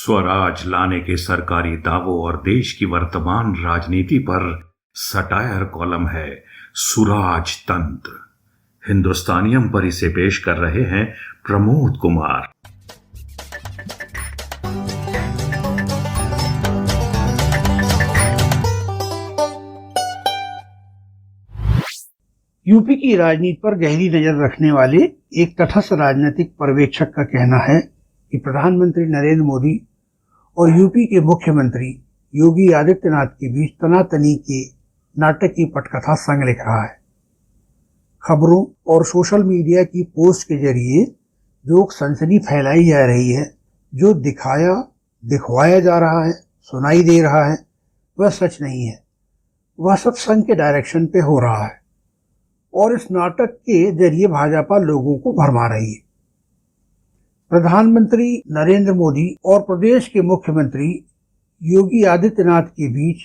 स्वराज लाने के सरकारी दावों और देश की वर्तमान राजनीति पर सटायर कॉलम है सुराज तंत्र। हिंदुस्तानियम पर इसे पेश कर रहे हैं प्रमोद कुमार। यूपी की राजनीति पर गहरी नजर रखने वाले एक तटस्थ राजनीतिक पर्यवेक्षक का कहना है कि प्रधानमंत्री नरेंद्र मोदी और यूपी के मुख्यमंत्री योगी आदित्यनाथ के बीच तनातनी के नाटक की पटकथा संग लिख रहा है। खबरों और सोशल मीडिया की पोस्ट के जरिए जो सनसनी फैलाई जा रही है, जो दिखवाया जा रहा है, सुनाई दे रहा है, वह सच नहीं है। वह सब संघ के डायरेक्शन पे हो रहा है और इस नाटक के जरिए भाजपा लोगों को भरमा रही है। प्रधानमंत्री नरेंद्र मोदी और प्रदेश के मुख्यमंत्री योगी आदित्यनाथ के बीच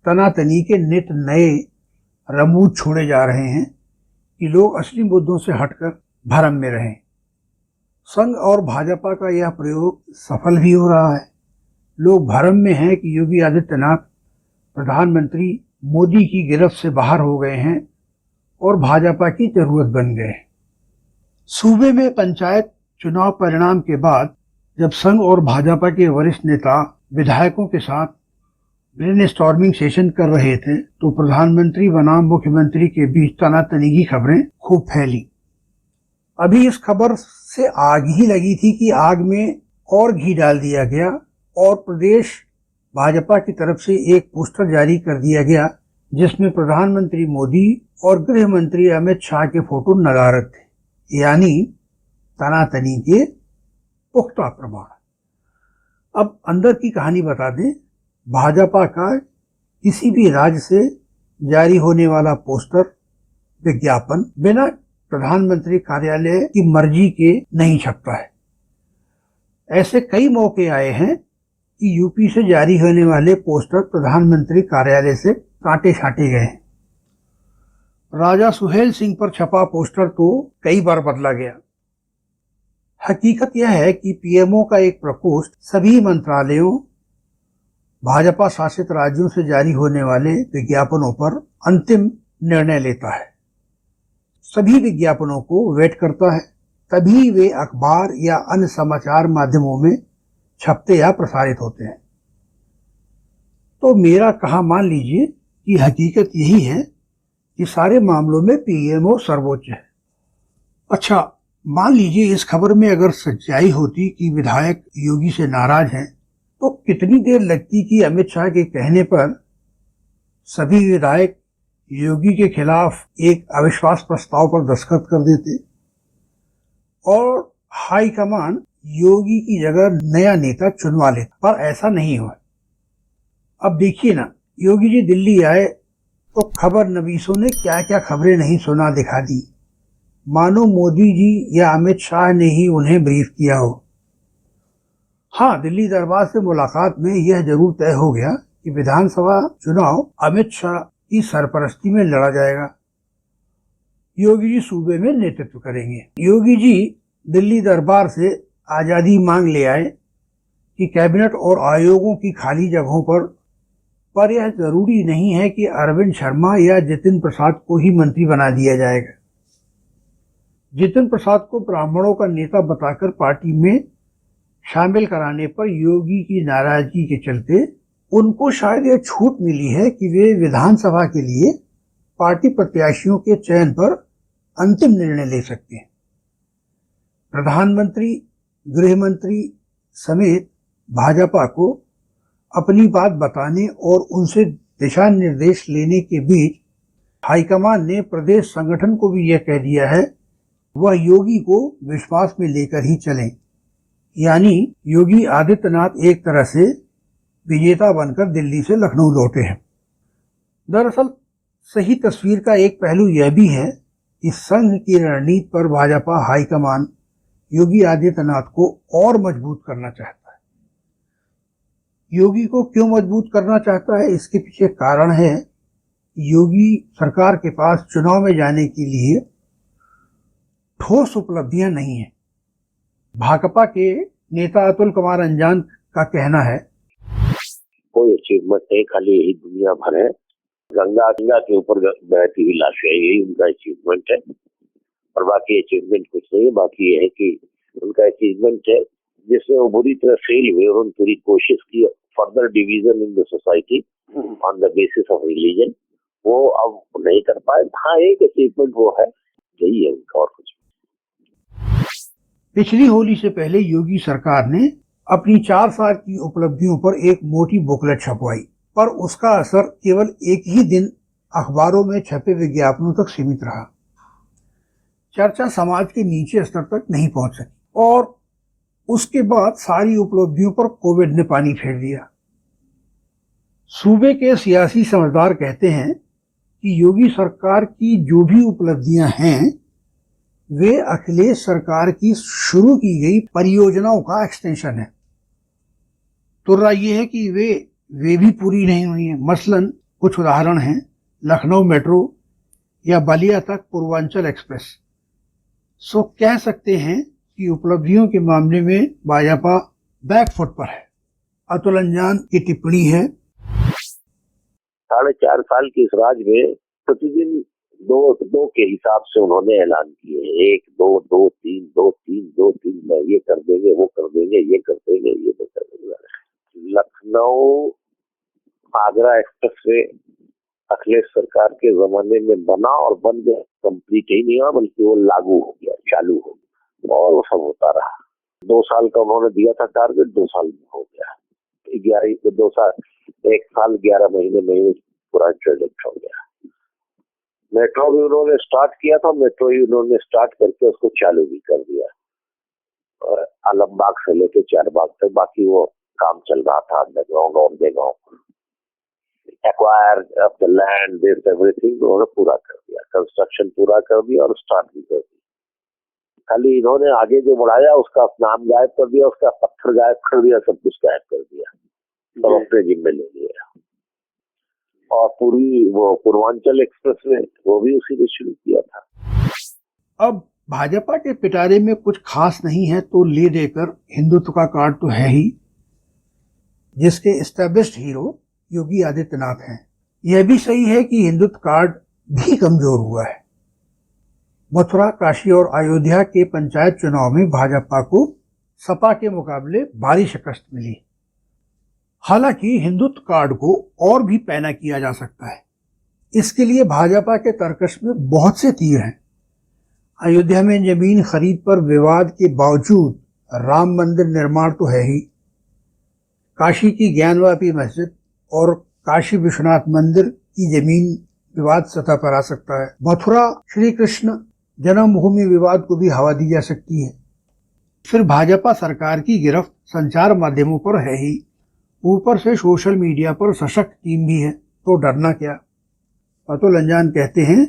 तनातनी के नित नए रमूज छोड़े जा रहे हैं कि लोग असली मुद्दों से हटकर भ्रम में रहें। संघ और भाजपा का यह प्रयोग सफल भी हो रहा है। लोग भ्रम में हैं कि योगी आदित्यनाथ प्रधानमंत्री मोदी की गिरफ्त से बाहर हो गए हैं और भाजपा की जरूरत बन गए। सूबे में पंचायत चुनाव परिणाम के बाद जब संघ और भाजपा के वरिष्ठ नेता विधायकों के साथ ब्रेनस्टॉर्मिंग सेशन कर रहे थे तो प्रधानमंत्री बनाम मुख्यमंत्री के बीच तनातनी की खबरें खूब फैली। अभी इस खबर से आग ही लगी थी कि आग में और घी डाल दिया गया और प्रदेश भाजपा की तरफ से एक पोस्टर जारी कर दिया गया जिसमें प्रधानमंत्री मोदी और गृह मंत्री अमित शाह के फोटो नदारद थे, यानी तनातनी के पुख्ता प्रमाण। अब अंदर की कहानी बता दें। भाजपा का किसी भी राज्य से जारी होने वाला पोस्टर विज्ञापन बिना प्रधानमंत्री कार्यालय की मर्जी के नहीं छपता है। ऐसे कई मौके आए हैं कि यूपी से जारी होने वाले पोस्टर प्रधानमंत्री कार्यालय से काटे छाटे गए हैं। राजा सुहेल सिंह पर छपा पोस्टर तो कई बार बदला गया। हकीकत यह है कि पीएमओ का एक प्रकोष्ठ सभी मंत्रालयों, भाजपा शासित राज्यों से जारी होने वाले विज्ञापनों पर अंतिम निर्णय लेता है। सभी विज्ञापनों को वेट करता है, तभी वे अखबार या अन्य समाचार माध्यमों में छपते या प्रसारित होते हैं। तो मेरा कहा मान लीजिए कि हकीकत यही है कि सारे मामलों में पीएमओ सर्वोच्च है। अच्छा, मान लीजिए इस खबर में अगर सच्चाई होती कि विधायक योगी से नाराज हैं, तो कितनी देर लगती कि अमित शाह के कहने पर सभी विधायक योगी के खिलाफ एक अविश्वास प्रस्ताव पर दस्तखत कर देते और हाईकमान योगी की जगह नया नेता चुनवा लेता। पर ऐसा नहीं हुआ। अब देखिए ना, योगी जी दिल्ली आए तो खबर नवीसों ने क्या क्या खबरें नहीं सुना दिखा दी, मानो मोदी जी या अमित शाह ने ही उन्हें ब्रीफ किया हो। हाँ, दिल्ली दरबार से मुलाकात में यह जरूर तय हो गया कि विधानसभा चुनाव अमित शाह की सरपरस्ती में लड़ा जाएगा। योगी जी सूबे में नेतृत्व करेंगे। योगी जी दिल्ली दरबार से आजादी मांग ले आए कि कैबिनेट और आयोगों की खाली जगहों पर यह जरूरी नहीं है कि अरविंद शर्मा या जितिन प्रसाद को ही मंत्री बना दिया जाएगा। जितिन प्रसाद को ब्राह्मणों का नेता बताकर पार्टी में शामिल कराने पर योगी की नाराजगी के चलते उनको शायद यह छूट मिली है कि वे विधानसभा के लिए पार्टी प्रत्याशियों के चयन पर अंतिम निर्णय ले सकते हैं। प्रधानमंत्री, गृह मंत्री समेत भाजपा को अपनी बात बताने और उनसे दिशा निर्देश लेने के बीच हाईकमान ने प्रदेश संगठन को भी यह कह दिया है वह योगी को विश्वास में लेकर ही चलें, यानी योगी आदित्यनाथ एक तरह से विजेता बनकर दिल्ली से लखनऊ लौटे हैं। दरअसल सही तस्वीर का एक पहलू यह भी है कि संघ की रणनीति पर भाजपा हाईकमान योगी आदित्यनाथ को और मजबूत करना चाहता है। योगी को क्यों मजबूत करना चाहता है, इसके पीछे कारण है योगी सरकार के पास चुनाव में जाने के लिए ठोस उपलब्धियां नहीं है। भाकपा के नेता अतुल कुमार अंजान का कहना है, कोई अचीवमेंट नहीं, खाली यही दुनिया भर है, गंगा गंगा के ऊपर बहती हुई लाशें, यही उनका अचीवमेंट है। और बाकी अचीवमेंट कुछ नहीं है। बाकी ये है कि उनका अचीवमेंट है जिसमें वो बुरी तरह फेल हुए और उन्होंने पूरी कोशिश की further division in the society on the basis of religion, वो अब नहीं कर पाए। हाँ, एक अचीवमेंट वो है, यही है उनका, और कुछ। पिछली होली से पहले योगी सरकार ने अपनी 4 साल की उपलब्धियों पर एक मोटी बुकलेट छपवाई, पर उसका असर केवल एक ही दिन अखबारों में छपे विज्ञापनों तक सीमित रहा। चर्चा समाज के नीचे स्तर तक नहीं पहुंच सकी और उसके बाद सारी उपलब्धियों पर कोविड ने पानी फेर दिया। सूबे के सियासी समझदार कहते हैं कि योगी सरकार की जो भी उपलब्धियां हैं वे अखिलेश सरकार की शुरू की गई परियोजनाओं का एक्सटेंशन है। तुर्रा ये है कि वे भी पूरी नहीं हुई हैं। मसलन कुछ उदाहरण हैं, लखनऊ मेट्रो या बलिया तक पूर्वांचल एक्सप्रेस। सो कह सकते हैं कि उपलब्धियों के मामले में भाजपा बैकफुट पर है। अतुल अंजान की टिप्पणी है, 4.5 साल के इस राज में प्रतिदिन दो के हिसाब से उन्होंने ऐलान किए, 1 2 2 3 2 3 2 3, ये कर देंगे, वो कर देंगे, ये कर देंगे, ये नहीं कर देंगे। लखनऊ आगरा एक्सप्रेस वे अखिलेश सरकार के जमाने में बना और बन गया, कंप्लीट ही नहीं हुआ बल्कि वो लागू हो गया, चालू हो गया और वो सब होता रहा। 2 साल का उन्होंने दिया था टारगेट, 2 साल में हो गया। 1 साल 11 महीने में पूरा प्रोजेक्ट हो गया। मेट्रो भी उन्होंने स्टार्ट किया था, मेट्रो ही उन्होंने स्टार्ट करके उसको चालू भी कर दिया, आलमबाग से लेके चारबाग तक। बाकी वो काम चल रहा था अंडरग्राउंड और जगहों पर, acquire of the land, this everything उन्होंने पूरा कर दिया, कंस्ट्रक्शन पूरा कर दिया और स्टार्ट भी कर दिया। खाली इन्होंने आगे जो बढ़ाया उसका नाम गायब कर दिया, उसका पत्थर गायब कर दिया, सब कुछ गायब कर दिया, सब अपने जिम्मे ले लिया। और पूरी वो पूर्वांचल एक्सप्रेस में वो भी उसी ने शुरू किया था। अब भाजपा के पिटारे में कुछ खास नहीं है तो ले देकर हिंदुत्व का कार्ड तो है ही, जिसके एस्टेब्लिश्ड हीरो योगी आदित्यनाथ हैं। यह भी सही है कि हिंदुत्व कार्ड भी कमजोर हुआ है। मथुरा, काशी और अयोध्या के पंचायत चुनाव में भाजपा को सपा के मुकाबले भारी शिकस्त मिली। हालांकि हिंदुत्व कार्ड को और भी पैना किया जा सकता है। इसके लिए भाजपा के तर्कश में बहुत से तीर हैं। अयोध्या में जमीन खरीद पर विवाद के बावजूद राम मंदिर निर्माण तो है ही, काशी की ज्ञानवापी मस्जिद और काशी विश्वनाथ मंदिर की जमीन विवाद सतह पर आ सकता है। मथुरा श्री कृष्ण जन्मभूमि विवाद को भी हवा दी जा सकती है। फिर भाजपा सरकार की गिरफ्त संचार माध्यमों पर है ही, ऊपर से सोशल मीडिया पर सशक्त टीम भी है, तो डरना क्या। अतुल अंजान कहते हैं,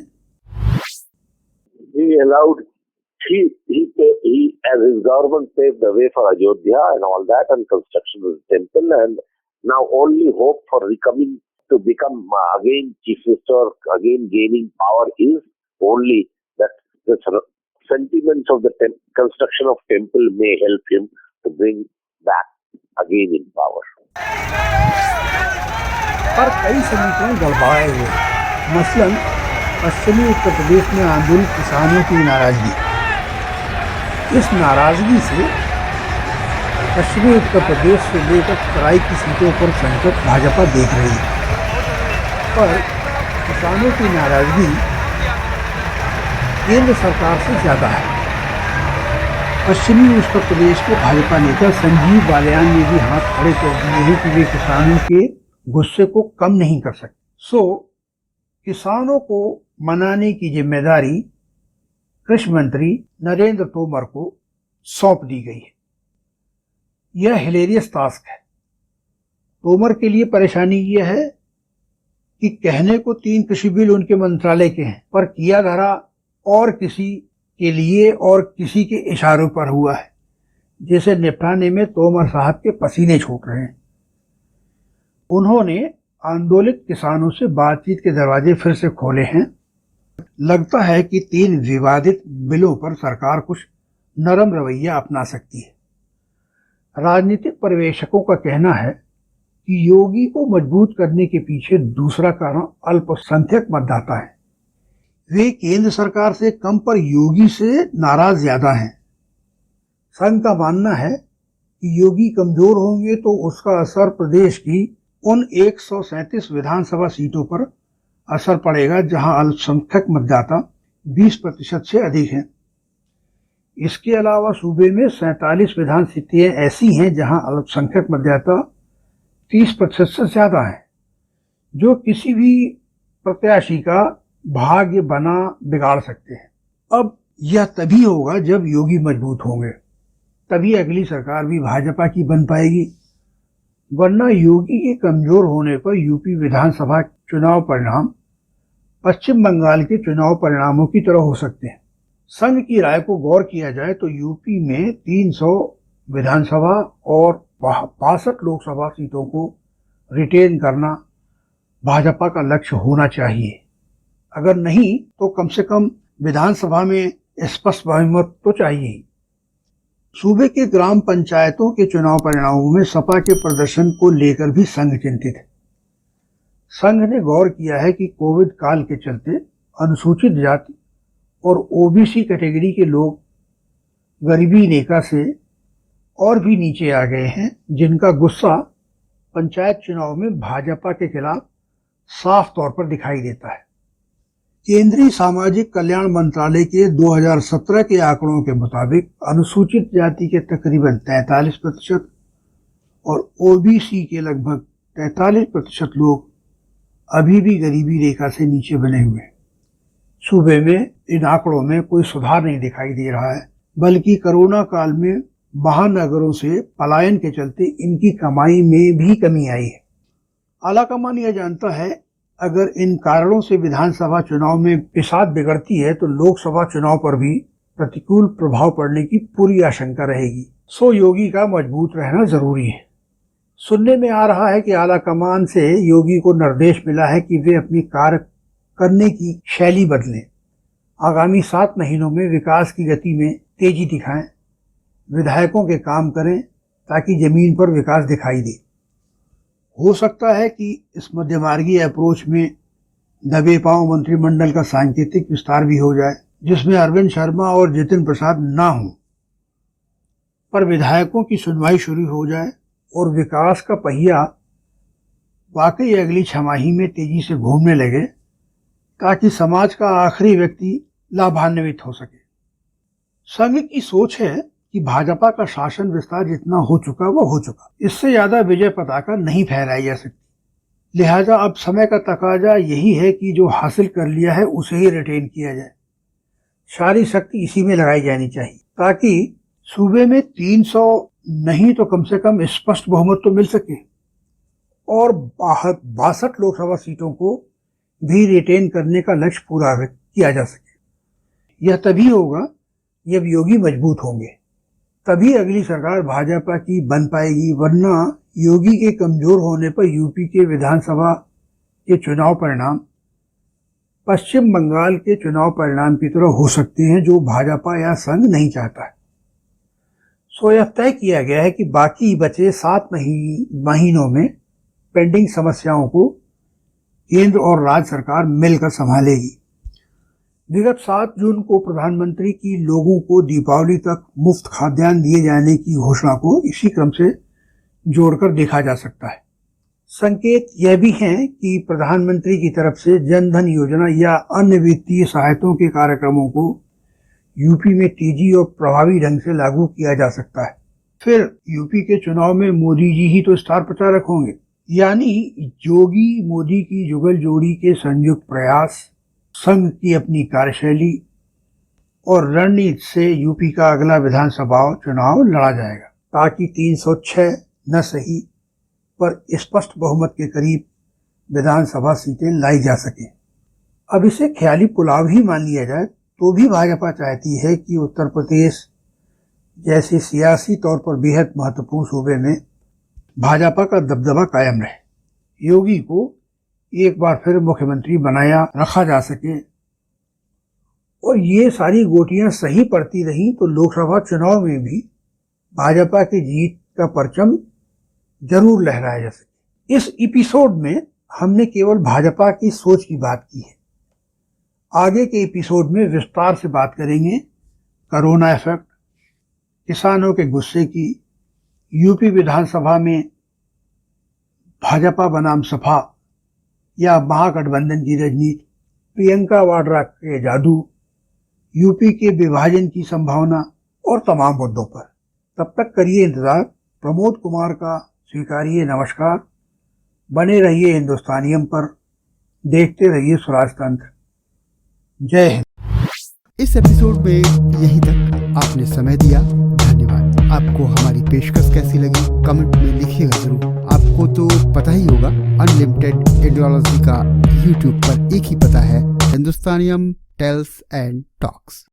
as his government paved the way for Ayodhya and all that and construction of the temple, and now only hope for coming to become again chief minister, again gaining power is only that the sentiments of the construction of temple may help him to bring back again in power. पर कई समीकरण गड़बड़ाए हुए, मसलन पश्चिमी उत्तर प्रदेश में आंदोलित किसानों की नाराजगी। इस नाराजगी से पश्चिमी उत्तर प्रदेश से लेकर तराई की सीटों पर संकट भाजपा देख रही है, पर किसानों की नाराजगी केंद्र सरकार से ज्यादा है। पश्चिमी उत्तर प्रदेश के भाजपा नेता संजीव बालियान ने भी हाथ खड़े कर दिए हैं कि वे किसानों के गुस्से को कम नहीं कर सकते। सो किसानों को मनाने की जिम्मेदारी कृषि मंत्री नरेंद्र तोमर को सौंप दी गई है। यह हिलेरियस टास्क है। तोमर के लिए परेशानी यह है कि कहने को 3 कृषि बिल उनके मंत्रालय के हैं, पर किया धरा और किसी के लिए और किसी के इशारों पर हुआ है, जिसे निपटाने में तोमर साहब के पसीने छूट रहे हैं। उन्होंने आंदोलित किसानों से बातचीत के दरवाजे फिर से खोले हैं। लगता है कि 3 विवादित बिलों पर सरकार कुछ नरम रवैया अपना सकती है। राजनीतिक पर्यवेक्षकों का कहना है कि योगी को मजबूत करने के पीछे दूसरा कारण अल्पसंख्यक मतदाता है। वे केंद्र सरकार से कम पर योगी से नाराज ज्यादा हैं। संघ का मानना है कि योगी कमजोर होंगे तो उसका असर प्रदेश की उन 137 विधानसभा सीटों पर असर पड़ेगा जहां अल्पसंख्यक मतदाता 20% से अधिक हैं। इसके अलावा सूबे में 47 विधान सीटें ऐसी हैं जहां अल्पसंख्यक मतदाता 30% से ज्यादा हैं, जो किसी भी प्रत्याशी का भाग्य बना बिगाड़ सकते हैं। अब यह तभी होगा जब योगी मजबूत होंगे, तभी अगली सरकार भी भाजपा की बन पाएगी, वरना योगी के कमजोर होने पर यूपी विधानसभा चुनाव परिणाम पश्चिम बंगाल के चुनाव परिणामों की तरह हो सकते हैं। संघ की राय को गौर किया जाए तो यूपी में 300 विधानसभा और 62 लोकसभा सीटों को रिटेन करना भाजपा का लक्ष्य होना चाहिए। अगर नहीं तो कम से कम विधानसभा में स्पष्ट बहुमत तो चाहिए ही। सूबे के ग्राम पंचायतों के चुनाव परिणामों में सपा के प्रदर्शन को लेकर भी संघ चिंतित है। संघ ने गौर किया है कि कोविड काल के चलते अनुसूचित जाति और ओबीसी कैटेगरी के लोग गरीबी रेखा से और भी नीचे आ गए हैं, जिनका गुस्सा पंचायत चुनाव में भाजपा के खिलाफ साफ तौर पर दिखाई देता है। केंद्रीय सामाजिक कल्याण मंत्रालय के 2017 के आंकड़ों के मुताबिक अनुसूचित जाति के तकरीबन 43% और ओबीसी के लगभग 43% लोग अभी भी गरीबी रेखा से नीचे बने हुए हैं। सूबे में इन आंकड़ों में कोई सुधार नहीं दिखाई दे रहा है, बल्कि कोरोना काल में महानगरों से पलायन के चलते इनकी कमाई में भी कमी आई है। आलाकमान यह जानता है अगर इन कारणों से विधानसभा चुनाव में बिसात बिगड़ती है तो लोकसभा चुनाव पर भी प्रतिकूल प्रभाव पड़ने की पूरी आशंका रहेगी। सो योगी का मजबूत रहना जरूरी है। सुनने में आ रहा है कि आलाकमान से योगी को निर्देश मिला है कि वे अपनी कार्य करने की शैली बदलें, आगामी 7 महीनों में विकास की गति में तेजी दिखाएं, विधायकों के काम करें ताकि जमीन पर विकास दिखाई दे। हो सकता है कि इस मध्यमार्गी अप्रोच में दबे पांव मंत्रिमंडल का सांकेतिक विस्तार भी हो जाए, जिसमें अरविंद शर्मा और जितिन प्रसाद ना हो, पर विधायकों की सुनवाई शुरू हो जाए और विकास का पहिया वाकई अगली छमाही में तेजी से घूमने लगे, ताकि समाज का आखिरी व्यक्ति लाभान्वित हो सके। संघ की सोच है कि भाजपा का शासन विस्तार जितना हो चुका वो हो चुका, इससे ज्यादा विजय पताका नहीं फहराई जा सकती। लिहाजा अब समय का तकाजा यही है कि जो हासिल कर लिया है उसे ही रिटेन किया जाए। सारी शक्ति इसी में लगाई जानी चाहिए ताकि सूबे में 300 नहीं तो कम से कम स्पष्ट बहुमत तो मिल सके और 62 लोकसभा सीटों को भी रिटेन करने का लक्ष्य पूरा किया जा सके। यह तभी होगा जब योगी मजबूत होंगे, तभी अगली सरकार भाजपा की बन पाएगी, वरना योगी के कमजोर होने पर यूपी के विधानसभा के चुनाव परिणाम पश्चिम बंगाल के चुनाव परिणाम की तरह हो सकते हैं, जो भाजपा या संघ नहीं चाहता है। सो यह तय किया गया है कि बाकी बचे 7 महीनों में पेंडिंग समस्याओं को केंद्र और राज्य सरकार मिलकर संभालेगी। विगत 7 जून को प्रधानमंत्री की लोगों को दीपावली तक मुफ्त खाद्यान्न दिए जाने की घोषणा को इसी क्रम से जोड़कर देखा जा सकता है। संकेत यह भी हैं कि प्रधानमंत्री की तरफ से जन धन योजना या अन्य वित्तीय सहायताओं के कार्यक्रमों को यूपी में तेजी और प्रभावी ढंग से लागू किया जा सकता है। फिर यूपी के चुनाव में मोदी जी ही तो स्टार प्रचारक होंगे, यानी योगी मोदी की जुगल जोड़ी के संयुक्त प्रयास, संघ की अपनी कार्यशैली और रणनीति से यूपी का अगला विधानसभा चुनाव लड़ा जाएगा, ताकि 306 न सही पर स्पष्ट बहुमत के करीब विधानसभा सीटें लाई जा सके। अब इसे ख्याली पुलाव ही मान लिया जाए तो भी भाजपा चाहती है कि उत्तर प्रदेश जैसे सियासी तौर पर बेहद महत्वपूर्ण सूबे में भाजपा का दबदबा कायम रहे, योगी को एक बार फिर मुख्यमंत्री बनाया रखा जा सके। और ये सारी गोटियां सही पड़ती रहीं तो लोकसभा चुनाव में भी भाजपा की जीत का परचम जरूर लहराया जा सके। इस एपिसोड में हमने केवल भाजपा की सोच की बात की है। आगे के एपिसोड में विस्तार से बात करेंगे कोरोना इफेक्ट, किसानों के गुस्से की, यूपी विधानसभा में भाजपा बनाम सपा या महागठबंधन की राजनीति, प्रियंका वाड्रा के जादू, यूपी के विभाजन की संभावना और तमाम मुद्दों पर। तब तक करिए इंतजार। प्रमोद कुमार का स्वीकारिए नमस्कार। बने रहिए हिंदुस्तानियम पर, देखते रहिए स्वराज तंत्र। जय हिंद। इस एपिसोड में यहीं तक आपने समय दिया, धन्यवाद। आपको हमारी पेशकश कैसी लगी कमेंट में लिखिएगा जरूर। आपको तो पता ही होगा अनलिमिटेड आइडियोलॉजी का यूट्यूब पर एक ही पता है, हिंदुस्तानियम टेल्स एंड टॉक्स।